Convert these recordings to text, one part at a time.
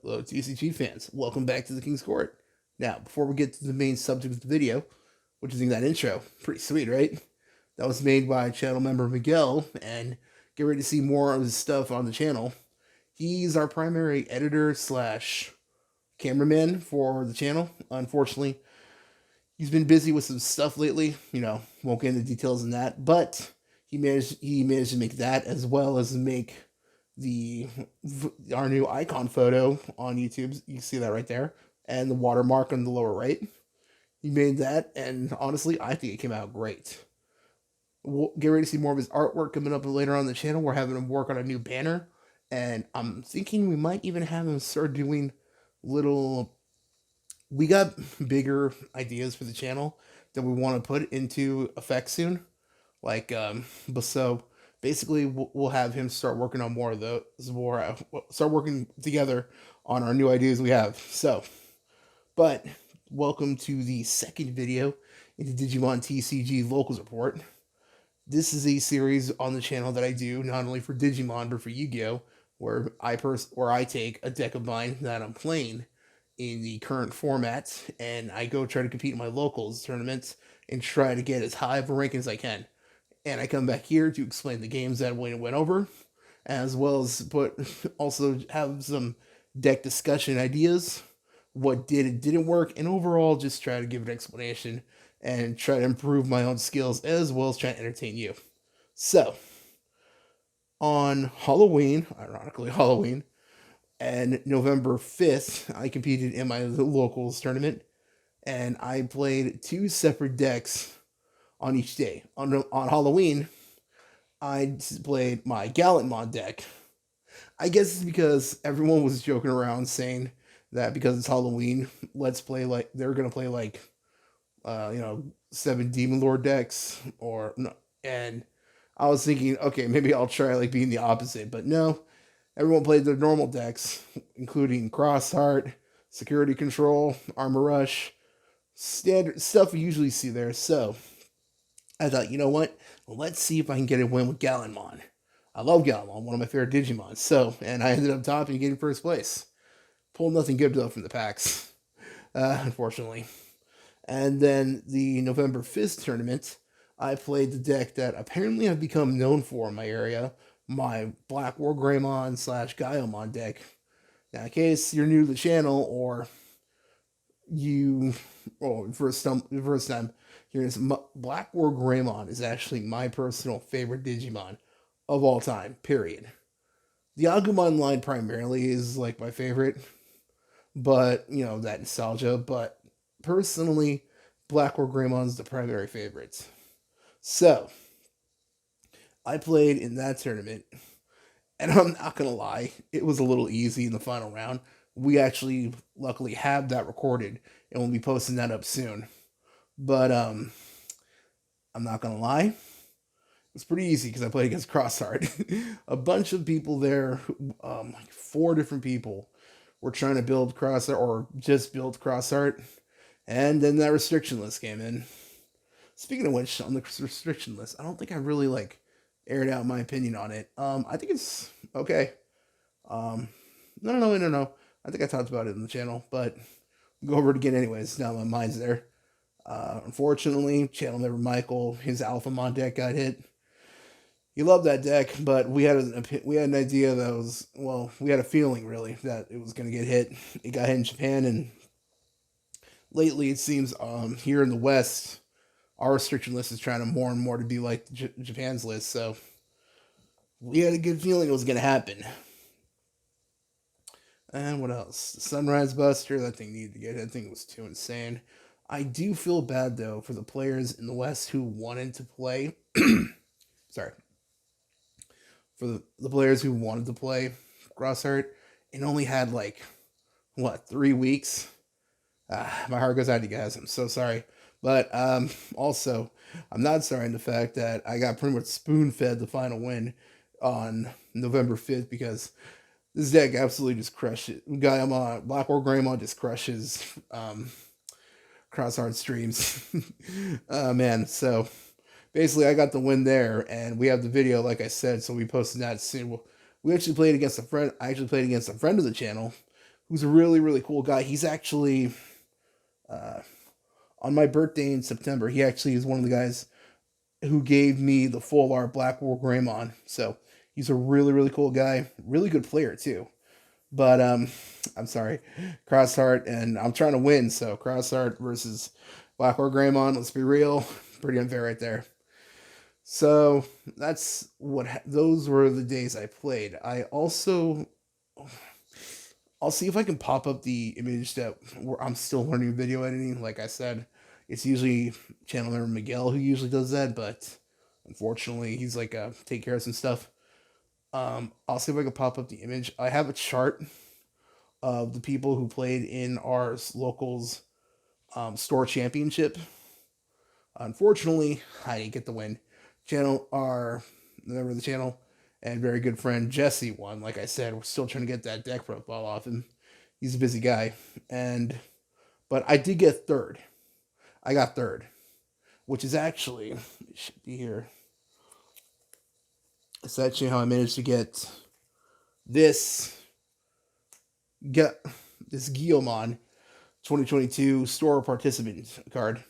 Hello, TCG fans. Welcome back to the King's Court. Now, before we get to the main subject of the video, which is in that intro, pretty sweet, right? That was made by channel member Miguel, and get ready to see more of his stuff on the channel. He's our primary editor slash cameraman for the channel. Unfortunately, he's been busy with some stuff lately. Won't get into details in that, but he managed to make that as well as make the our new icon photo on YouTube. You see that right there, and the watermark on the lower right. He made that, and honestly, I think it came out great. We'll get ready to see more of his artwork coming up later on the channel. We're having him work on a new banner, and I'm thinking we might even have him start doing little. We got bigger ideas for the channel that we want to put into effect soon. But so basically, we'll have him start working on more of those, more start working together on our new ideas we have. But welcome to the second video in the Digimon Tcg Locals Report. This is a series on the channel that I do not only for Digimon but for Yu-Gi-Oh, where I take a deck of mine that I'm playing in the current format, and I go try to compete in my locals tournaments and try to get as high of a ranking as I can. And I come back here to explain the games that went over, as well as also have some deck discussion ideas, what did and didn't work, and overall just try to give an explanation and try to improve my own skills as well as try to entertain you. So, on Halloween, ironically Halloween, and November 5th, I competed in my locals tournament, and I played two separate decks on each day. On Halloween, I played my Gallentmon deck. I guess it's because everyone was joking around saying that because it's Halloween, let's play like they're gonna play like 7 Demon Lord decks or no, and I was thinking, okay, maybe I'll try like being the opposite, but no, everyone played their normal decks, including Crossheart, Security Control, Armor Rush, standard stuff we usually see there. So I thought, you know what? Well, let's see if I can get a win with Gallentmon. I love Gallentmon, one of my favorite Digimon. And I ended up topping and getting first place. Pulled nothing good though from the packs, unfortunately. And then the November 5th tournament, I played the deck that apparently I've become known for in my area, my Blackwargreymon slash Gallentmon deck. Now, in case you're new to the channel or you, first time hearing this, Blackwargreymon is actually my personal favorite Digimon of all time, period. The Agumon line primarily is like my favorite, but that nostalgia. But personally, Blackwargreymon's the primary favorite. So I played in that tournament, and I'm not gonna lie, it was a little easy in the final round. We actually, luckily, have that recorded, and we'll be posting that up soon. But I'm not gonna lie, it's pretty easy because I played against Crossheart. A bunch of people there, like 4 different people, were trying to build Crossheart or just build Crossheart, and then that restriction list came in. Speaking of which, on the restriction list, I don't think I really like aired out my opinion on it. I think it's okay. No. I think I talked about it in the channel, but I'll go over it again anyways. Now my mind's there. Unfortunately, channel member Michael, his Alphamon deck got hit. He loved that deck, but we had an idea that was, well, we had a feeling really that it was going to get hit. It got hit in Japan, and lately it seems here in the West, our restriction list is trying to more and more to be like Japan's list. So we had a good feeling it was going to happen. And what else? Sunrise Buster, that thing needed to get hit. That thing was too insane. I do feel bad though for the players in the West who wanted to play. Sorry, for the players who wanted to play Crossheart and only had like 3 weeks. My heart goes out to you guys. I'm so sorry, but also I'm not sorry in the fact that I got pretty much spoon fed the final win on November 5th because this deck absolutely just crushed it. Blackwargreymon just crushes Crossheart streams. Man, so basically I got the win there, and we have the video, like I said, so we posted that soon. We actually played against a friend. I actually played against a friend of the channel who's a really, really cool guy. He's actually, uh, on my birthday in September, he actually is one of the guys who gave me the full art Blackwargreymon. So he's a really, really cool guy. Really good player, too. But I'm sorry, Crossheart, and I'm trying to win. So Crossheart versus Blackwargreymon. Let's be real, pretty unfair right there. So that's those were the days I played. I'll see if I can pop up the image that where I'm still learning video editing. Like I said, it's usually channel member Miguel who usually does that, but unfortunately he's like take care of some stuff. I'll see if I can pop up the image. I have a chart of the people who played in our locals store championship. Unfortunately, I didn't get the win. Our member of the channel and very good friend Jesse won. Like I said, we're still trying to get that deck profile off him. He's a busy guy, but I did get third. I got third, which is actually it should be here. It's actually how I managed to get this get this Gallentmon 2022 store participant card.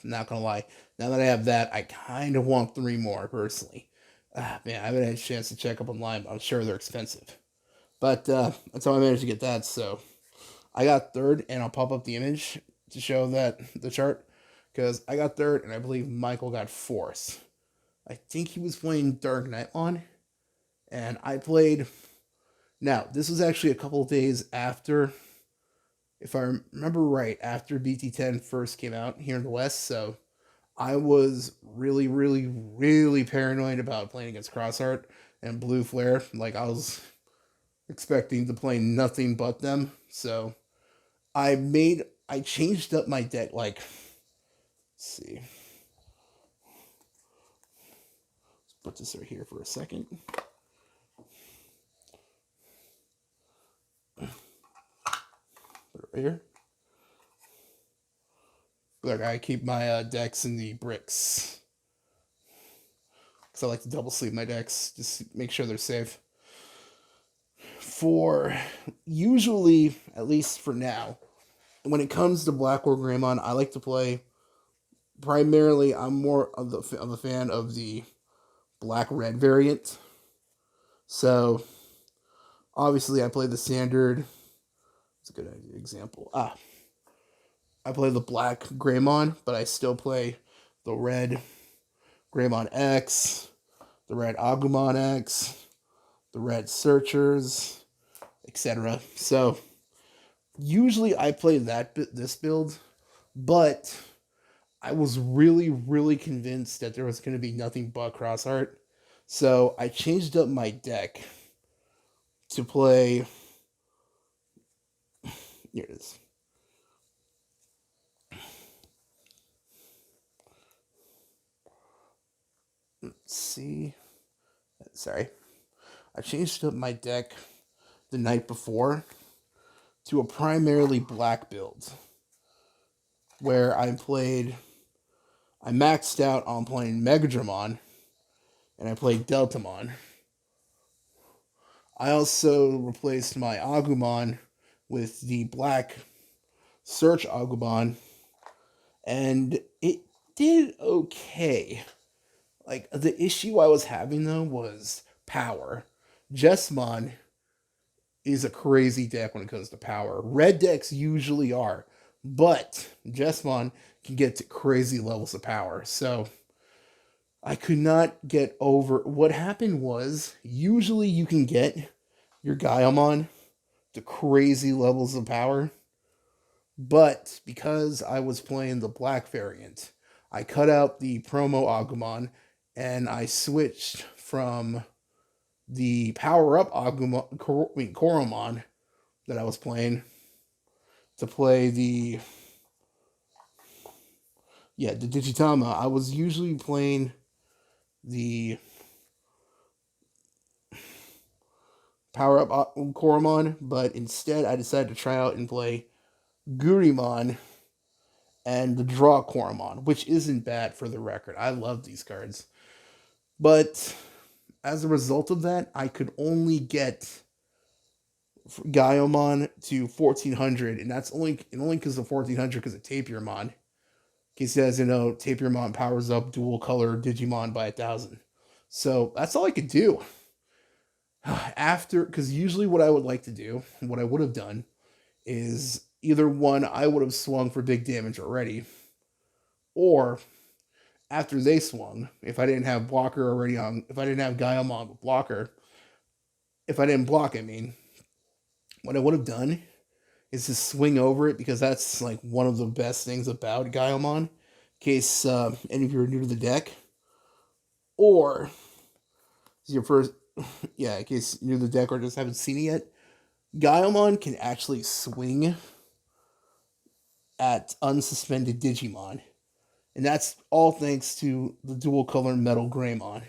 Not gonna lie. Now that I have that, I kind of want 3 more personally. Man, I haven't had a chance to check up online, but I'm sure they're expensive. But that's how I managed to get that. So I got third, and I'll pop up the image to show that the chart because I got third, and I believe Michael got fourth. I think he was playing Dark Knightmon, and I played. Now this was actually a couple of days after, if I remember right, after BT10 first came out here in the West. So I was really, really, really paranoid about playing against Crossheart and Blue Flare. Like, I was expecting to play nothing but them. So I changed up my deck. Like, let's see. Let's put this right here for a second. Put it right here. Look, I keep my decks in the bricks. Because I like to double sleeve my decks. Just make sure they're safe. For usually, at least for now, when it comes to Blackwargreymon, I like to play primarily. I'm more of a fan of the black red variant. So obviously, I play the standard. It's a good example. I play the black Greymon, but I still play the red Greymon X, the red Agumon X, the red Searchers, etc. So usually I play this build, but I was really, really convinced that there was going to be nothing but Crossheart. So I changed up my deck to play. Here it is. Let's see. Sorry. I changed up my deck the night before to a primarily black build where I maxed out on playing Megadramon and I played Deltamon. I also replaced my Agumon with the black Search Agumon, and it did okay. Like, the issue I was having though was power. Jessmon is a crazy deck when it comes to power. Red decks usually are, but Jessmon can get to crazy levels of power. So I could not get over. What happened was, usually you can get your Gaiamon to crazy levels of power, but because I was playing the black variant, I cut out the promo Agumon and I switched from the power up Koromon that I was playing to play the Digitama. I was usually playing the power up Koromon, but instead I decided to try out and play Gurimon and the draw Koromon, which isn't bad for the record. I love these cards. But as a result of that, I could only get Gallentmon to 1400, and that's only because of 1400 because of Tapirmon. In case you guys didn't know, Tapirmon powers up dual color Digimon by 1,000. So that's all I could do. After, because usually what I would like to do, what I would have done, is either one, I would have swung for big damage already, or after they swung, if I didn't have blocker already on, if I didn't have Gallentmon with blocker, if I didn't block, I mean, what I would have done is to swing over it because that's like one of the best things about Gallentmon. In case any of you are new to the deck, or your first, yeah, in case you're new to the deck or just haven't seen it yet, Gallentmon can actually swing at unsuspended Digimon. And that's all thanks to the dual color Metal Greymon.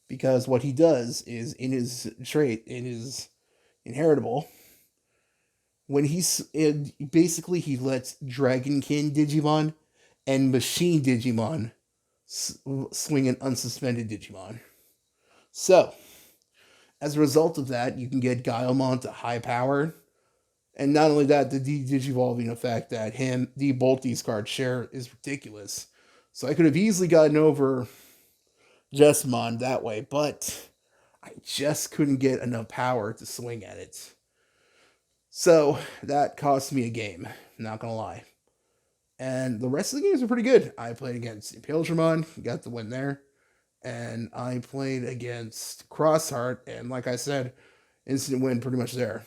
Because what he does is in his trait, in his inheritable, when basically he lets Dragonkin Digimon and Machine Digimon swing an unsuspended Digimon. So, as a result of that, you can get Gallentmon to high power. And not only that, the de-digivolving effect that both these cards share is ridiculous. So I could have easily gotten over Jessamon that way, but I just couldn't get enough power to swing at it. So that cost me a game, not gonna lie. And the rest of the games are pretty good. I played against Impeltramon, got the win there. And I played against Crossheart, and like I said, instant win pretty much there.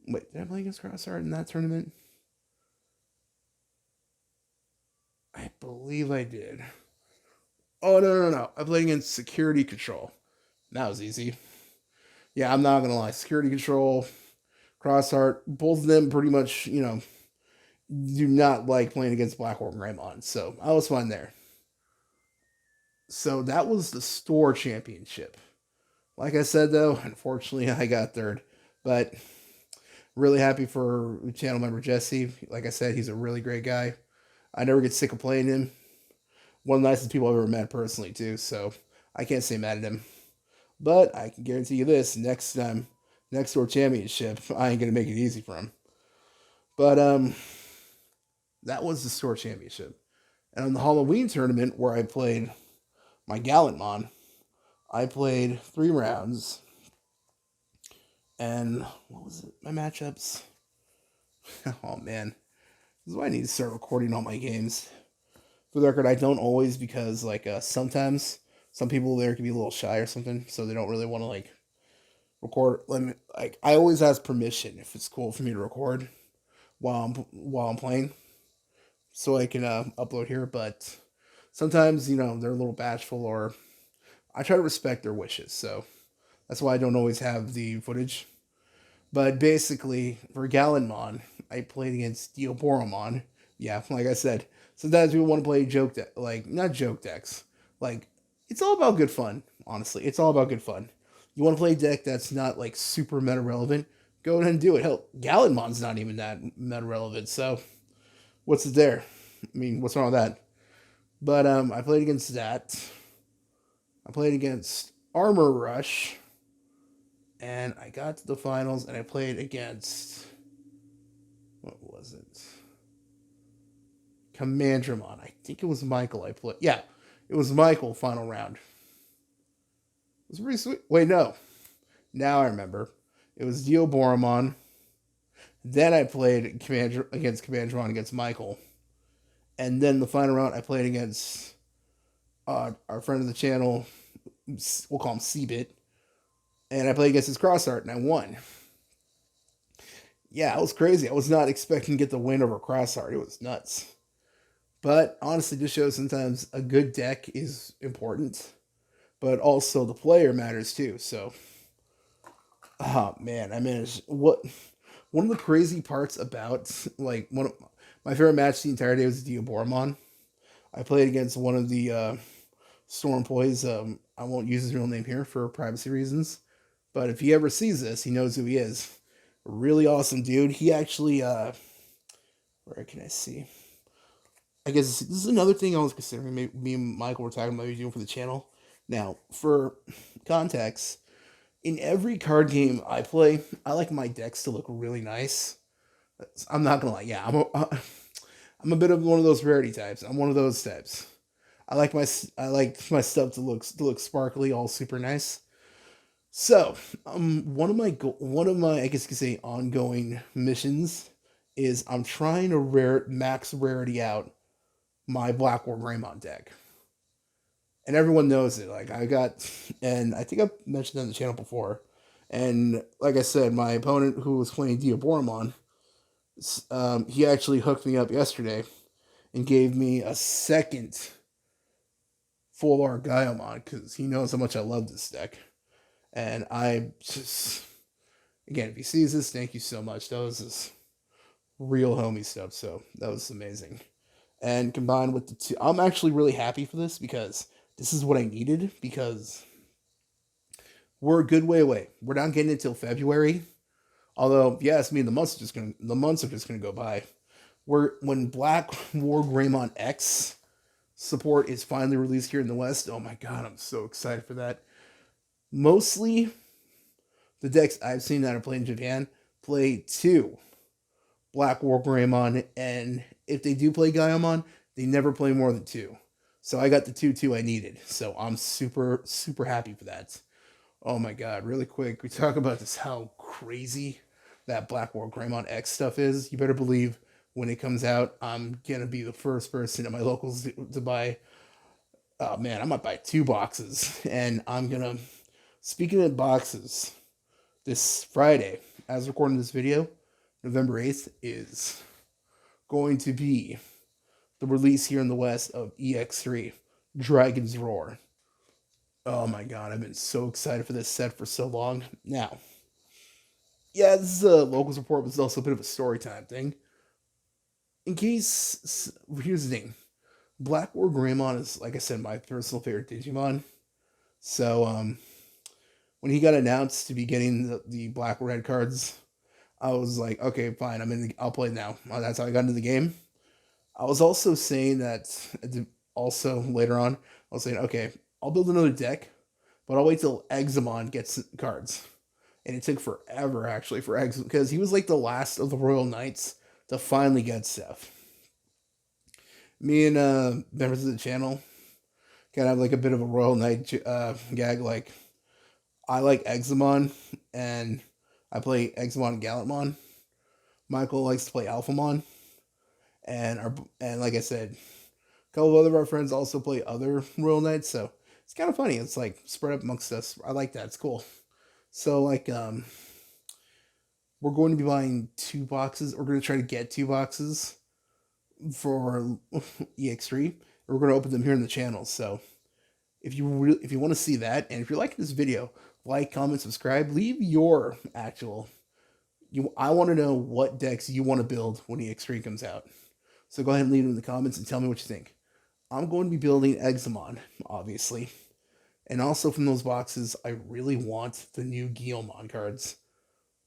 Wait, did I play against Crossheart in that tournament? I believe I did. Oh, no. I played against Security Control. That was easy. Yeah, I'm not going to lie. Security Control, Crossheart, both of them pretty much, do not like playing against Blackwargreymon. So I was fine there. So that was the store championship. Like I said, though, unfortunately, I got third. But really happy for channel member Jesse. Like I said, he's a really great guy. I never get sick of playing him. One of the nicest people I've ever met personally, too. So I can't say mad at him. But I can guarantee you this: next store championship, I ain't gonna make it easy for him. But that was the store championship. And on the Halloween tournament where I played my Gallentmon, I played 3 rounds. And what was it? My matchups? Oh man, this is why I need to start recording all my games. For the record, I don't always, because sometimes some people there can be a little shy or something, so they don't really want to record. I always ask permission if it's cool for me to record while I'm playing, so I can upload here. But sometimes they're a little bashful, or I try to respect their wishes. So that's why I don't always have the footage. But basically, for Gallentmon, I played against Diaboromon. Yeah, like I said, sometimes people want to play not joke decks. It's all about good fun, honestly. It's all about good fun. You want to play a deck that's not, super meta relevant, go ahead and do it. Hell, Gallentmon's not even that meta relevant, so what's it there? I mean, what's wrong with that? But I played against that. I played against Armor Rush. And I got to the finals, and I played against, what was it? Commandramon. I think it was Michael I played. Yeah, it was Michael, final round. It was pretty sweet. Wait, no. Now I remember. It was Diaboromon. Then I played against Commandramon against Michael. And then the final round, I played against our friend of the channel, we'll call him C-Bit. And I played against his Crossheart, and I won. Yeah, it was crazy. I was not expecting to get the win over Crossheart. It was nuts. But honestly, just shows sometimes a good deck is important, but also the player matters too. So, oh man, I managed one of the crazy parts about one of my favorite match the entire day was Diaboromon. I played against one of the store employees. I won't use his real name here for privacy reasons, but if he ever sees this, he knows who he is. Really awesome dude. He actually, where can I see? I guess this is another thing I was considering. Me and Michael were talking about doing for the channel. Now, for context, in every card game I play, I like my decks to look really nice. I'm not gonna lie. Yeah, I'm a bit of one of those rarity types. I'm one of those types. I like my stuff to look sparkly, all super nice. So, one of my I guess you could say ongoing missions is I'm trying to max rarity out my Blackwargreymon deck, and everyone knows it. And I think I've mentioned that on the channel before. And like I said, my opponent who was playing Diaboromon, he actually hooked me up yesterday and gave me a second full art Gallentmon because he knows how much I love this deck. And I just, again, if he sees this, thank you so much. That was just real homie stuff. So that was amazing. And combined with the two, I'm actually really happy for this because this is what I needed. Because we're a good way away. We're not getting it until February. Although, if you ask me, the months are just gonna go by. When Blackwargreymon X support is finally released here in the West. Oh my god, I'm so excited for that. Mostly, the decks I've seen that are played in Japan play two Blackwargreymon, and if they do play Gaiamon, they never play more than two. So I got the 2/2 I needed. So I'm super happy for that. Oh my god, really quick, we talk about this how crazy that Blackwargreymon X stuff is. You better believe when it comes out, I'm gonna be the first person at my locals to buy. Oh man, I might buy 2 boxes, and I'm gonna. Speaking of boxes, this Friday, as recording this video, November 8th is going to be the release here in the West of EX3 Dragon's Roar. Oh my god, I've been so excited for this set for so long. Now, yeah, this is a locals report, but it's also a bit of a story time thing. In case, here's the thing. Blackwargreymon is, like I said, my personal favorite Digimon. So, when he got announced to be getting the black red cards, I was like, okay, fine, I'll play now. That's how I got into the game. I was also saying that, also later on, I was saying, okay, I'll build another deck, but I'll wait till Examon gets cards. And it took forever, actually, for Examon, because he was like the last of the Royal Knights to finally get stuff. Me and members of the channel kind of have like a bit of a Royal Knight gag. Like, I like Examon, and I play Examon and Gallentmon. Michael likes to play Alphamon, and like I said, a couple of our friends also play other Royal Knights. So it's kind of funny. It's like spread up amongst us. I like that. It's cool. So like we're going to be buying 2 boxes. We're going to try to get 2 boxes for EX3. We're going to open them here in the channel. So if you want to see that, and if you're liking this video, like, comment, subscribe, leave your actual. I want to know what decks you want to build when EX3 comes out. So go ahead and leave them in the comments and tell me what you think. I'm going to be building Examon, obviously. And also from those boxes, I really want the new Gallentmon cards.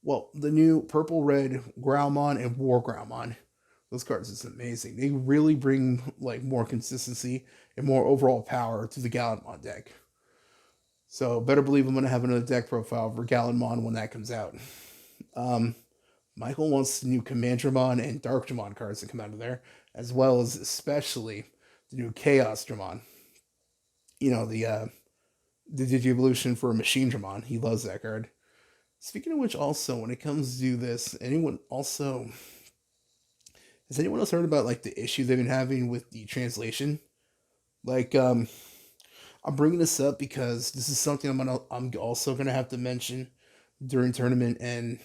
Well, the new Purple Red Growlmon and War Growlmon. Those cards is amazing. They really bring like more consistency and more overall power to the Gallentmon deck. So better believe I'm going to have another deck profile for Gallentmon when that comes out. Michael wants the new Commandramon and Darkdramon cards to come out of there, as well as especially the new Chaos Dramon. You know, the Digi-Evolution for Machine Dramon. He loves that card. Speaking of which, also, when it comes to this, has anyone else heard about like the issue they've been having with the translation? Like, I'm bringing this up because this is something I'm also gonna have to mention during tournament, and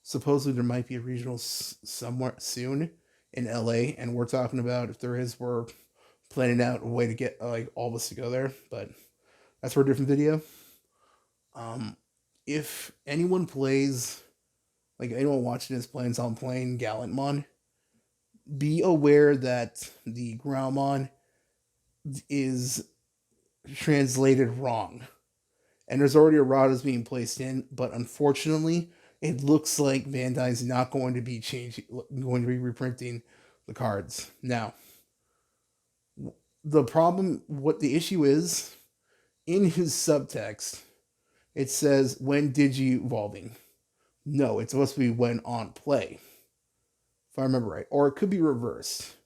supposedly there might be a regional somewhere soon in LA, and we're talking about, if there is, we're planning out a way to get like all of us to go there, but that's for a different video. If anyone plays, like anyone watching this plans on playing Gallentmon, be aware that the Growlmon is translated wrong. And there's already erratas being placed in, but unfortunately, it looks like Bandai's not going to be reprinting the cards. Now, the issue is, in his subtext, It says when Digi evolving. No, it's supposed to be when on play, if I remember right. Or it could be reversed.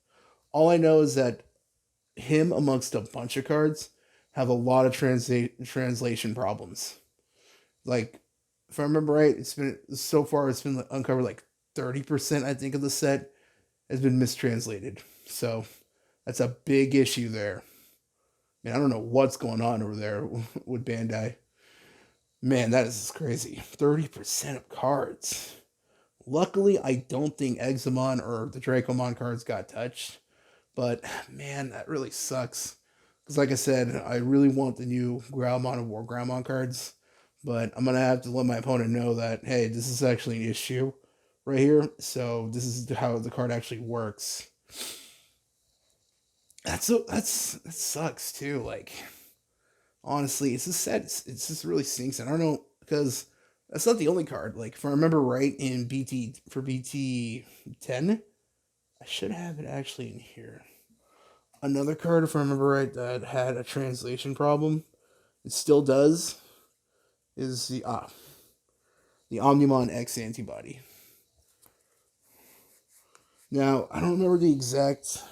All I know is that him amongst a bunch of cards have a lot of translation problems. Like, if I remember right, it's been so far it's been uncovered like 30% I think of the set has been mistranslated. So that's a big issue there. Man, I don't know what's going on over there with Bandai. Man, that is crazy. 30% of cards. Luckily, I don't think Examon or the Dracomon cards got touched. But man, that really sucks. Because like I said, I really want the new Growlmon and War Growlmon cards. But I'm gonna have to let my opponent know that, hey, this is actually an issue right here. So this is how the card actually works. That sucks too. Like, honestly, it's just sad. It's just really stinks. And I don't know because that's not the only card. Like, if I remember right, in BT10, I should have it actually in here. Another card, if I remember right, that had a translation problem. It still does. Is the Omnimon X antibody. Now, I don't remember the exact.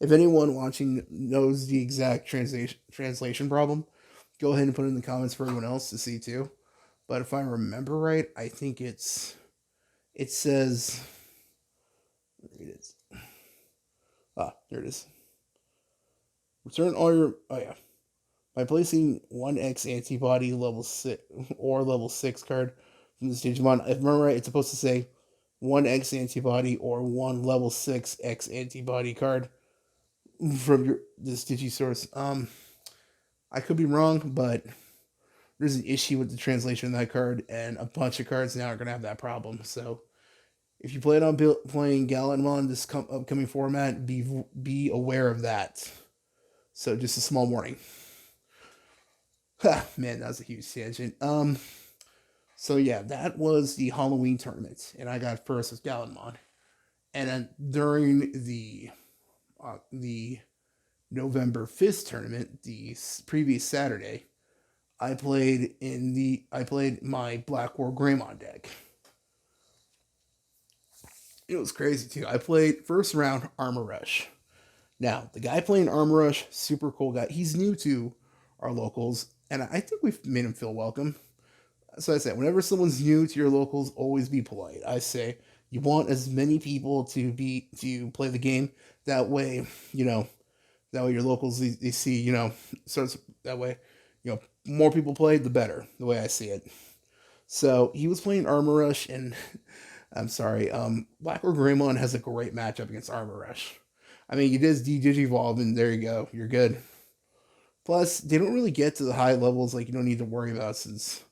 If anyone watching knows the exact translation problem, go ahead and put it in the comments for everyone else to see too. But if I remember right, I think it says, there it is. There it is. Return all your, oh yeah. By placing one X antibody level 6 or level 6 card from this Digimon, if I remember right, it's supposed to say one X antibody or one level 6 X antibody card from this Digisource. I could be wrong, but there's an issue with the translation of that card, and a bunch of cards now are gonna have that problem. So if you plan on playing Gallentmon this upcoming format, be aware of that. So just a small warning. Man, that was a huge tangent. So yeah, that was the Halloween tournament, and I got first with Gallentmon. And then during the November 5th tournament, the previous Saturday, I played my Blackwargreymon deck. It was crazy too. I played first round Armor Rush. Now, the guy playing Armor Rush, super cool guy. He's new to our locals, and I think we've made him feel welcome. So I said, whenever someone's new to your locals, always be polite. I say you want as many people to play the game. That way, that way your locals they see, starts that way, more people play, the better. The way I see it. So he was playing Armor Rush, and I'm sorry, Blackwargreymon has a great matchup against Armor Rush. I mean, you just Digivolve, and there you go, you're good. Plus, they don't really get to the high levels like you don't need to worry about since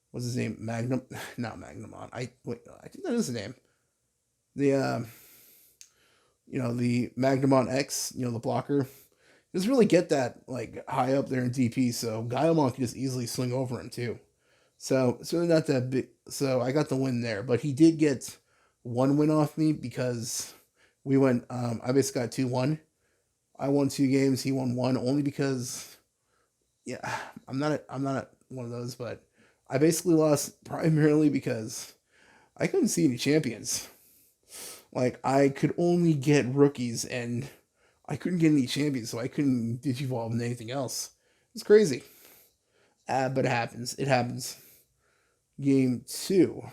what's his name? Not Magnamon. I think that is the name. The the Magnamon X, the blocker, doesn't really get that like high up there in DP. So Gallentmon can just easily swing over him too. So it's really not that big. So I got the win there, but he did get one win off me because we went. I basically got 2-1. I won 2 games. He won 1 only because, yeah, I'm not one of those, but I basically lost primarily because I couldn't see any champions. Like, I could only get rookies, and I couldn't get any champions, so I couldn't Digivolve into anything else. It's crazy. But it happens. It happens. Game 2.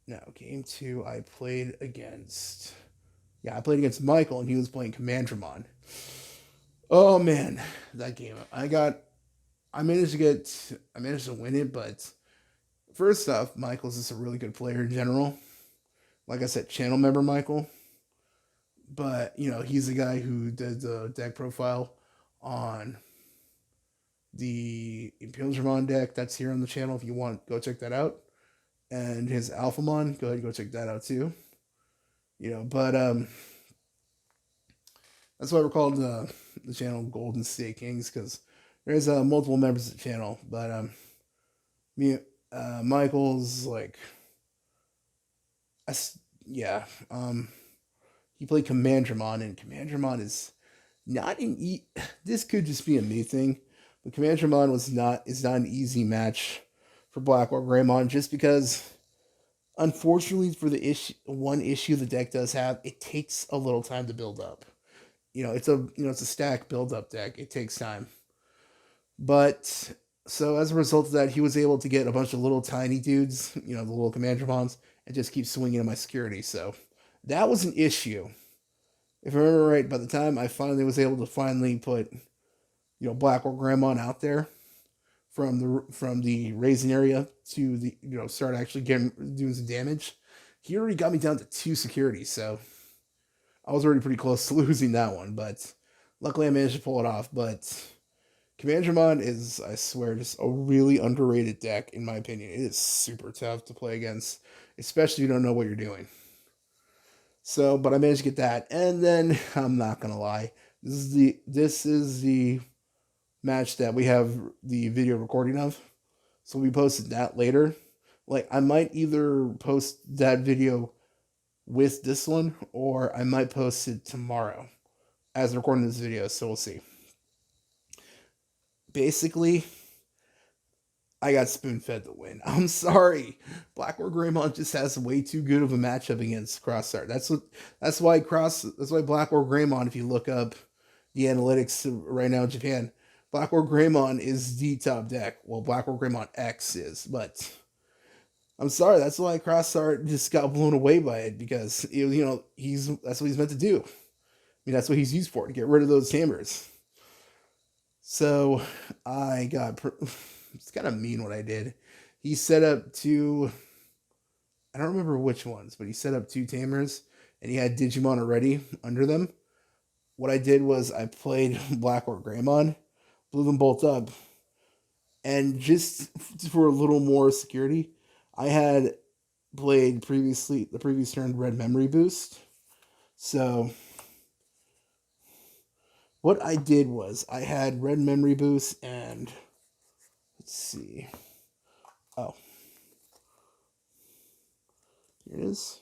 No, game 2, I played against Michael, and he was playing Commandramon. Oh, man. That game. I managed to win it, but first off, Michael's just a really good player in general. Like I said, channel member Michael. But, he's the guy who did the deck profile on the Imperialmon deck that's here on the channel. If you want, go check that out. And his Alphamon, go ahead and go check that out too. But that's why we're called the channel Golden State Kings, because there's multiple members of the channel. But Michael's like, yeah, he played Commandramon, and Commandramon is not an this could just be a me thing, But Commandramon is not an easy match for Blackwargreymon just because, unfortunately, for the one issue the deck does have, it takes a little time to build up. It's a stack build up deck. It takes time. But so as a result of that, he was able to get a bunch of little tiny dudes, the little Commandramons, and just keep swinging at my security. So that was an issue. If I remember right, by the time I finally was able to finally put, Blackwargreymon out there from the raising area to the start actually getting doing some damage, he already got me down to 2 security. So I was already pretty close to losing that one, but luckily I managed to pull it off. But Commandramon is, I swear, just a really underrated deck in my opinion. It is super tough to play against, especially if you don't know what you're doing. So, but I managed to get that, and then I'm not gonna lie, this is the match that we have the video recording of. So we posted that later. Like I might either post that video with this one, or I might post it tomorrow as recording this video. So we'll see. Basically, I got spoon fed the win. I'm sorry. Blackwargreymon just has way too good of a matchup against Crossart. That's why Blackwargreymon, if you look up the analytics right now in Japan, Blackwargreymon is the top deck. Well, Blackwargreymon X is, but I'm sorry, that's why Crossart just got blown away by it, because that's what he's meant to do. I mean, that's what he's used for, to get rid of those hammers. So I got it's kind of mean what I did. He set up I don't remember which ones, but he set up 2 tamers and he had Digimon already under them. What I did was I played Blackwargreymon, blew them both up, and just for a little more security, I had played the previous turn Red Memory Boost. So what I did was I had Red Memory Boost and let's see. Oh. Here it is.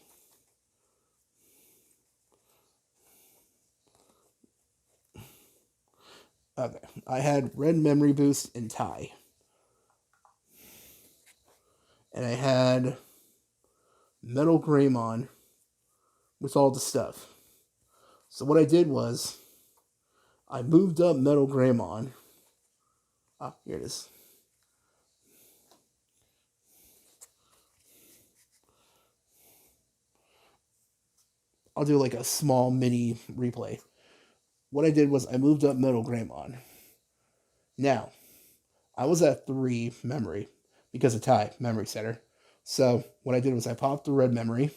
Okay. I had Red Memory Boost and tie. And I had Metal Greymon with all the stuff. So what I did was I moved up Metal Greymon. Ah, here it is. I'll do like a small mini replay. What I did was I moved up Metal Greymon. Now, I was at 3 memory because of tie, memory center. So what I did was I popped the red memory.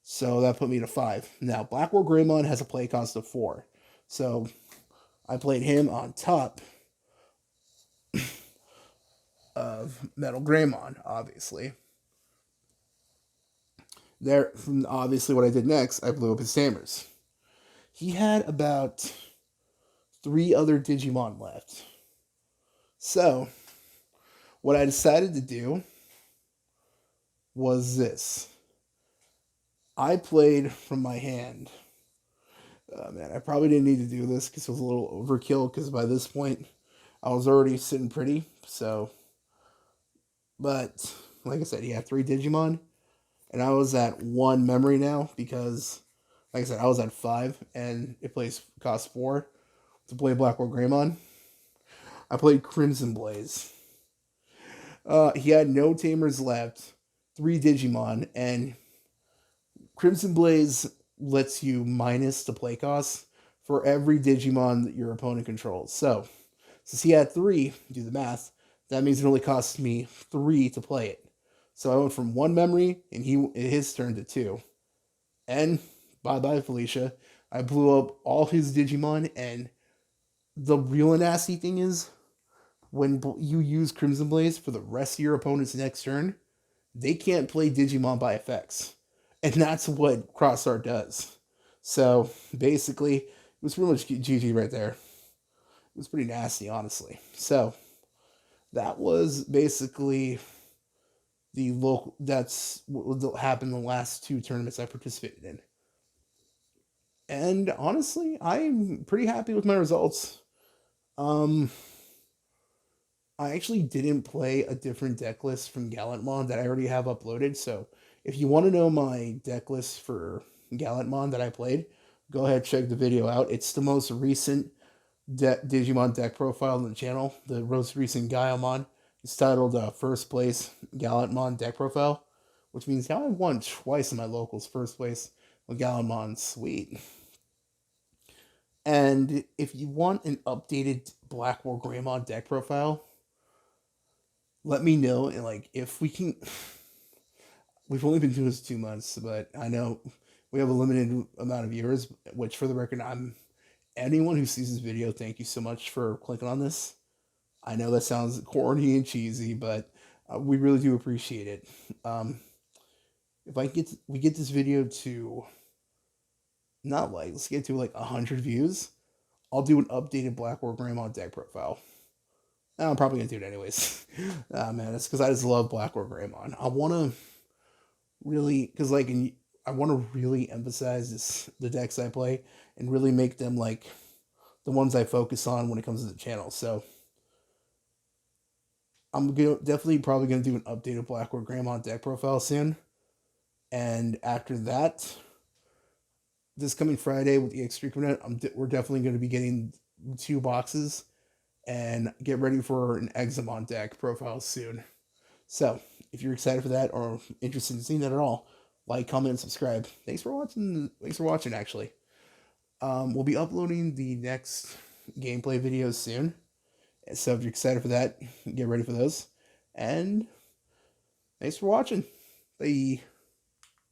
So that put me to 5. Now, Blackwargreymon has a play cost of 4. So I played him on top of Metal Greymon, obviously. Obviously, what I did next, I blew up his hammers. He had about 3 other Digimon left. So, what I decided to do was this. I played from my hand. Man, I probably didn't need to do this because it was a little overkill, because by this point, I was already sitting pretty. So, but, like I said, he had 3 Digimon. And I was at 1 memory now because, like I said, I was at 5 and it costs 4 to play Blackwargreymon. I played Crimson Blaze. He had no tamers left, 3 Digimon, and Crimson Blaze lets you minus the play cost for every Digimon that your opponent controls. So, since he had 3, do the math, that means it only costs me 3 to play it. So I went from 1 memory, and his turn to 2. And bye-bye, Felicia. I blew up all his Digimon, and the real nasty thing is, when you use Crimson Blaze for the rest of your opponent's next turn, they can't play Digimon by effects. And that's what Crossart does. So, basically, it was pretty much GG right there. It was pretty nasty, honestly. So, that was basically that's what happened in the last 2 tournaments I participated in. And honestly, I'm pretty happy with my results. I actually didn't play a different deck list from Gallentmon that I already have uploaded. So if you want to know my deck list for Gallentmon that I played, go ahead check the video out. It's the most recent Digimon deck profile on the channel. The most recent Gallentmon. It's titled First Place Gallentmon deck profile, which means now I won twice in my locals first place with Gallentmon. Sweet. And if you want an updated Blackwargreymon deck profile, let me know. And like, if we can, we've only been doing this 2 months, but I know we have a limited amount of viewers. Which, for the record, I'm anyone who sees this video, thank you so much for clicking on this. I know that sounds corny and cheesy, but we really do appreciate it. If we get this video to not like, let's get to like 100 views, I'll do an updated Blackwargreymon deck profile. I'm probably gonna do it anyways. Man, it's because I just love Blackwargreymon. I want to really, because like, I want to really emphasize the decks I play and really make them like the ones I focus on when it comes to the channel. So I'm definitely probably gonna do an updated Blackwargreymon deck profile soon. And after that, this coming Friday with the X3 event, we're definitely going to be getting 2 boxes and get ready for an Examon deck profile soon. So if you're excited for that or interested in seeing that at all, like, comment, and subscribe. Thanks for watching. Thanks for watching. Actually, we'll be uploading the next gameplay videos soon. So if you're excited for that, get ready for those. And thanks for watching. Bye.